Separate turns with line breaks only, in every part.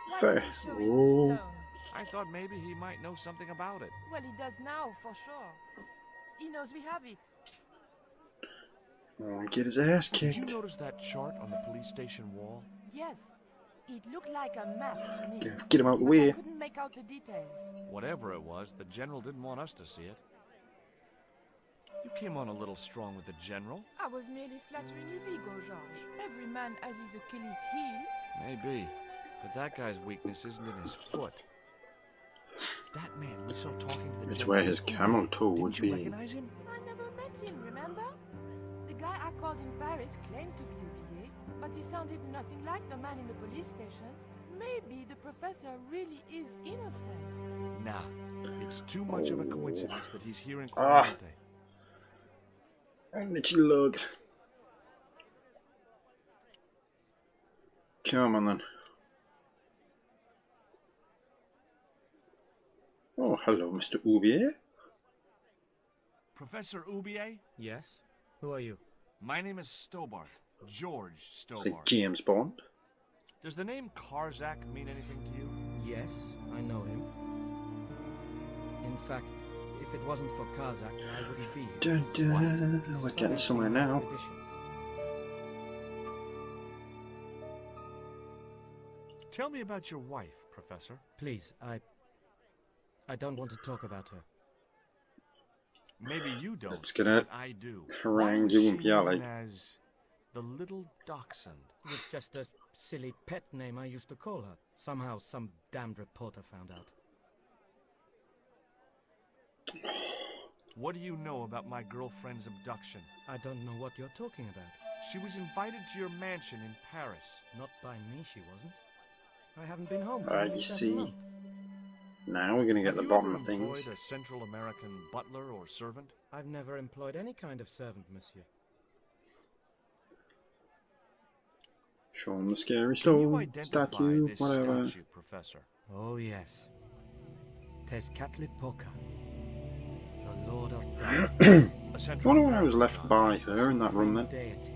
Why
Fair.
did you show him the
Oh,
stone?
I thought maybe he might know something about it.
Well, he does now, for sure. He knows we have it.
oh, get his ass
Did you
kicked.
notice that chart on the police station wall?
Yes, it looked like a map to me.
Get him out of the
But I
way.
couldn't make out the details.
Whatever it was, the general didn't want us to see it. You came on a little strong with the general.
I was merely flattering his ego, Georges. Every man has his Achilles heel.
Maybe. But that guy's weakness isn't in his foot. That man we saw talking to the
It's
general.
where his camel toe would
Didn't you
be.
recognize him?
I never met him, remember? The guy I called in Paris claimed to be Oublié, but he sounded nothing like the man in the police station. Maybe the professor really is innocent.
Nah. It's too much of a coincidence that he's here in
Ah.
Quarante.
And the lug. Come on then. Oh, hello, Mr. Oubier.
Professor Oubier?
Yes? Who are you?
My name is Stobart. George
It's like
Stobart.
James Bond.
Does the name Karzak mean anything to you?
Yes, I know him. In fact, if it wasn't for Kazakh, I wouldn't be here.
Dun, dun.
He's
We're
a
getting somewhere now.
Rich-Ribution.
Tell me about your wife, Professor.
Please, I don't want to talk about her.
Maybe you don't,
Let's get it.
but I do.
Harangue
Why was
you
she
and Piali.
known as the Little Dachshund?
It was just a silly pet name I used to call her. Somehow some damned reporter found out.
What do you know about my girlfriend's abduction?
I don't know what you're talking about.
She was invited to your mansion in Paris.
Not by me, she wasn't. I haven't been home for
Ah,
nearly
you
7
see.
months.
Now we're gonna get
Have
the
you
bottom
ever
of things.
employed a Central American butler or servant?
I've never employed any kind of servant, monsieur.
Show him the scary
Can you
stone,
identify
statue,
this
whatever.
statue, Professor?
Oh yes. Tezcatlipoca, the Lord of Death.
A
I
Central
wonder why I was
American
left
god.
by her in that room
Supreme
then.
deity.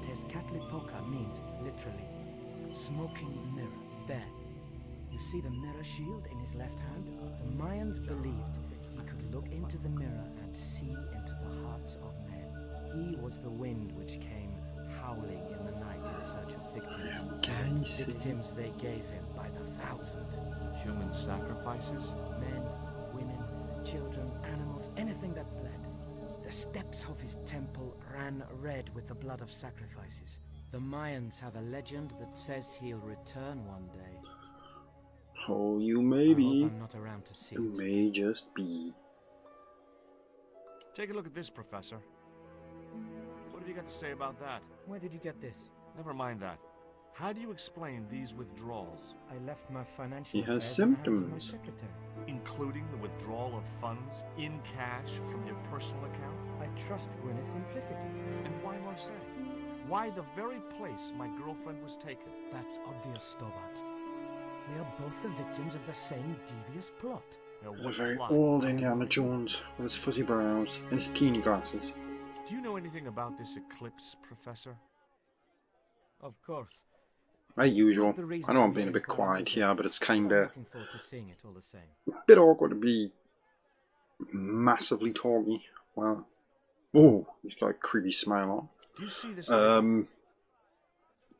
Tezcatlipoca means literally smoking mirror. There. You see the mirror shield in his left hand? The Mayans believed he could look into the mirror and see into the hearts of men. He was the wind which came howling in the night in search of victims.
Can you see?
Victims they gave him by the thousand.
Human sacrifices?
Men, women, children, animals, anything that bled. The steps of his temple ran red with the blood of sacrifices. The Mayans have a legend that says he'll return one day.
Oh, you
I
may
hope
be.
I'm not around to see
You
it.
may just be.
Take a look at this, Professor. What have you got to say about that?
Where did you get this?
Never mind that. How do you explain these withdrawals,
I left my financial
He has
affairs in the hands of my
symptoms.
secretary.
including the withdrawal of funds in cash from your personal account?
I trust Gwyneth implicitly.
And why Marseille? Why the very place my girlfriend was taken?
That's obvious, Stobart. We are both the victims of the same devious plot.
Now,
A
what
very
plot?
old Indiana Jones with his fuzzy brows and his teeny glasses.
Do you know anything about this eclipse, Professor?
Of course.
As usual.
The reason
I know I'm
I'm
being a
here
bit
in
quiet
Colombia,
here, but it's
but I'm
kinda
looking forward to seeing it all the same.
a bit awkward to be massively talky. Well, oh, he's got a creepy smile on.
Do you see this?
It's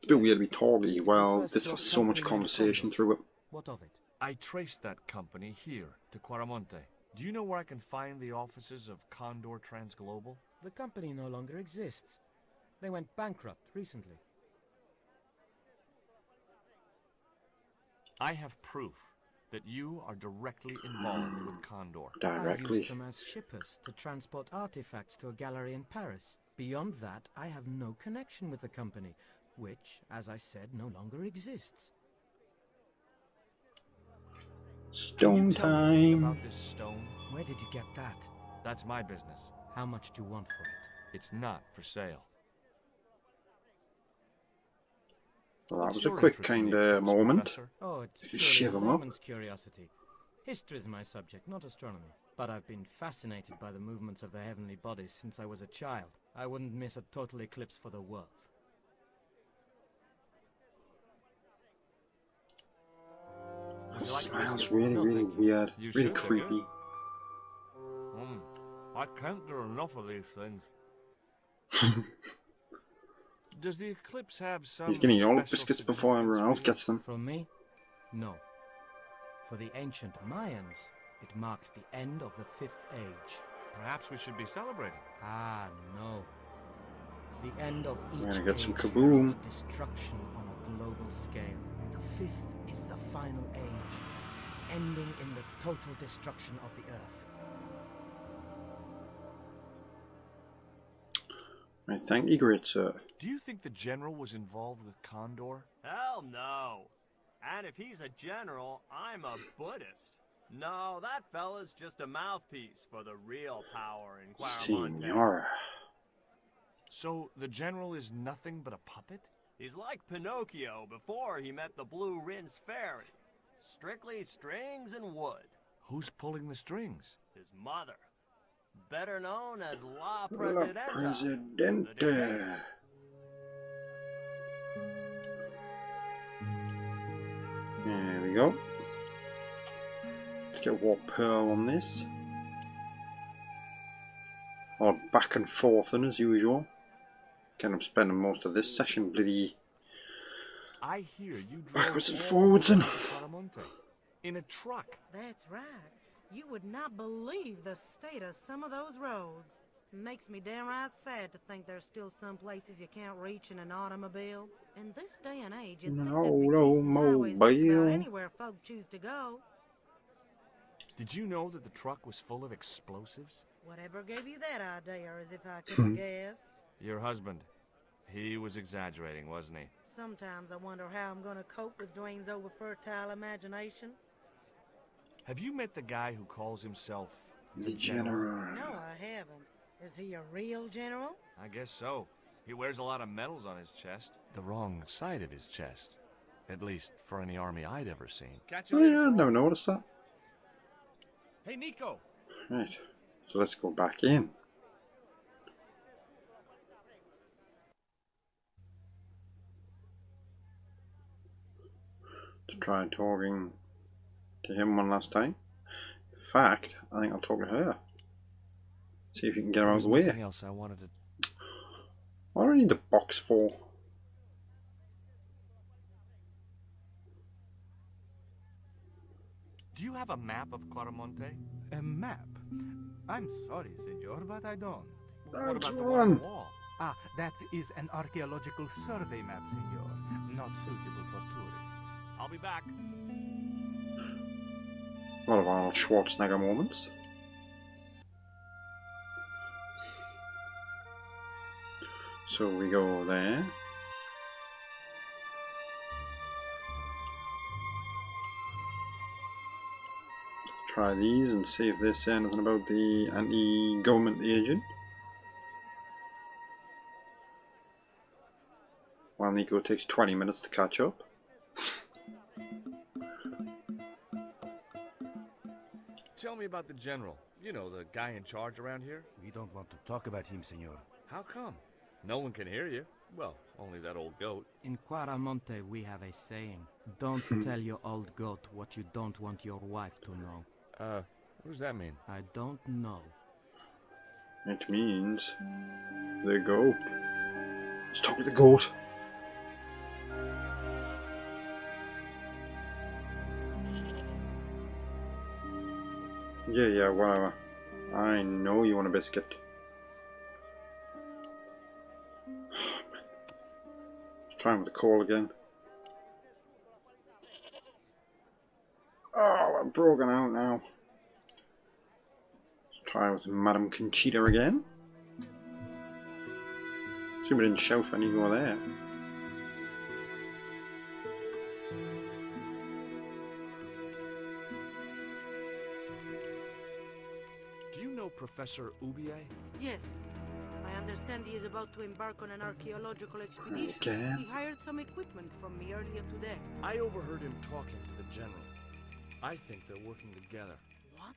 a bit weird to be talky. Well, this has so much conversation through it.
What of it?
I traced that company here to Quaramonte. Do you know where I can find the offices of Condor Transglobal?
The company no longer exists. They went bankrupt recently.
I have proof that you are directly involved with Condor.
I
Directly.
used them as shippers to transport artifacts to a gallery in Paris. Beyond that, I have no connection with the company, which, as I said, no longer exists.
Stone
Can you tell me anything
time.
about this stone?
Where did you get that?
That's my business.
How much do you want for it?
It's not for sale.
Well, that
What's
was a
your
quick
interest in the
kind of
eclipse,
moment.
Professor?
Oh, it's
You
purely
shiv
a
'em up.
layman's curiosity. History is my subject, not astronomy. But I've been fascinated by the movements of the heavenly bodies since I was a child. I wouldn't miss a total eclipse for the world.
That smells really, really weird.
You
Really
should,
creepy.
I can't do enough of these things. Does the eclipse have some
He's getting all the
special
biscuits before everyone else
significance
gets them.
For me? No. For the ancient Mayans, it marked the end of the Fifth Age.
for you? Perhaps we should be celebrating.
Ah, no. The end of each
gonna get some
age
kaboom.
heralds destruction on a global scale. The fifth is the final age, ending in the total destruction of the Earth.
Right, thank you, great sir.
Do you think the general was involved with Condor?
Hell no. And if he's a general, I'm a Buddhist. No, that fella's just a mouthpiece for the real power in Claramonte.
Senora.
So the general is nothing but a puppet?
He's like Pinocchio before he met the Blue Rinse Fairy. Strictly strings and wood.
Who's pulling the strings?
His mother. Better known as La
La
Presidenta.
Presidente. There we go. Let's get Warp Pearl on this. Or back and forth and as usual. Again, I'm spending most of this session bloody
I hear you drove
backwards and
all
forwards
the
and
way to Claramonte in a truck.
That's right. You would not believe the state of some of those roads. Makes me downright sad to think there's still some places you can't reach in an automobile. In this day and age, you'd think there'd be decent highways just about anywhere folk choose to go.
Did you know that the truck was full of explosives?
Whatever gave you that idea, as if I couldn't guess.
Your husband. He was exaggerating, wasn't he?
Sometimes I wonder how I'm gonna cope with Dwayne's over-fertile imagination.
Have you met the guy who calls himself
the general.
No, I haven't. Is he a real general?
I guess so. He wears a lot of medals on his chest. The wrong side of his chest. At least for any army I'd ever seen. Catch you
Oh
later,
yeah, I
Paul.
never noticed that.
Hey, Nico!
Right, so let's go back in. To try talking to him one last time. In fact, I think I'll talk to her. See if you can get her out of the way.
Nothing else I wanted to...
What do I need the box for?
Do you have a map of Claramonte?
A map? I'm sorry, senor, but I don't.
What
That's
about the one on
one.
the wall?
Ah, that is an archaeological survey map, senor. Not suitable for tourists.
I'll be back.
A lot of Arnold Schwarzenegger moments. So we go there. Try these and see if they say anything about the anti-government agent. While Nico takes 20 minutes to catch up.
Tell me about the general. You know, the guy in charge around here.
We don't want to talk about him, senor.
How come? No one can hear you. Well, only that old goat.
In Claramonte, we have a saying. Don't tell your old goat what you don't want your wife to know.
What does that mean?
I don't know.
It means the goat. Let's talk to the goat. Yeah, whatever. I know you want a biscuit. Let's try him with the call again. Oh, I'm broken out now. Let's try with Madame Conchita again. See, we didn't shout for any more there.
Do you know Professor Ubier?
Yes. I understand he is about to embark on an archaeological expedition.
Okay.
He hired some equipment from me earlier today.
I overheard him talking to the general. I think they're working together.
What?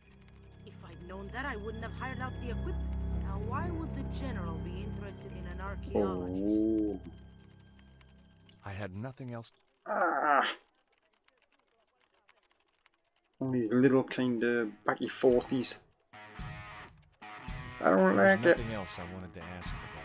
If I'd known that, I wouldn't have hired out the equipment. Now, why would the general be interested in an archaeologist?
Oh.
I had nothing else.
Ah. All these little kind of Backy-Forthys. I don't
There's
like it.
nothing else I wanted to ask about.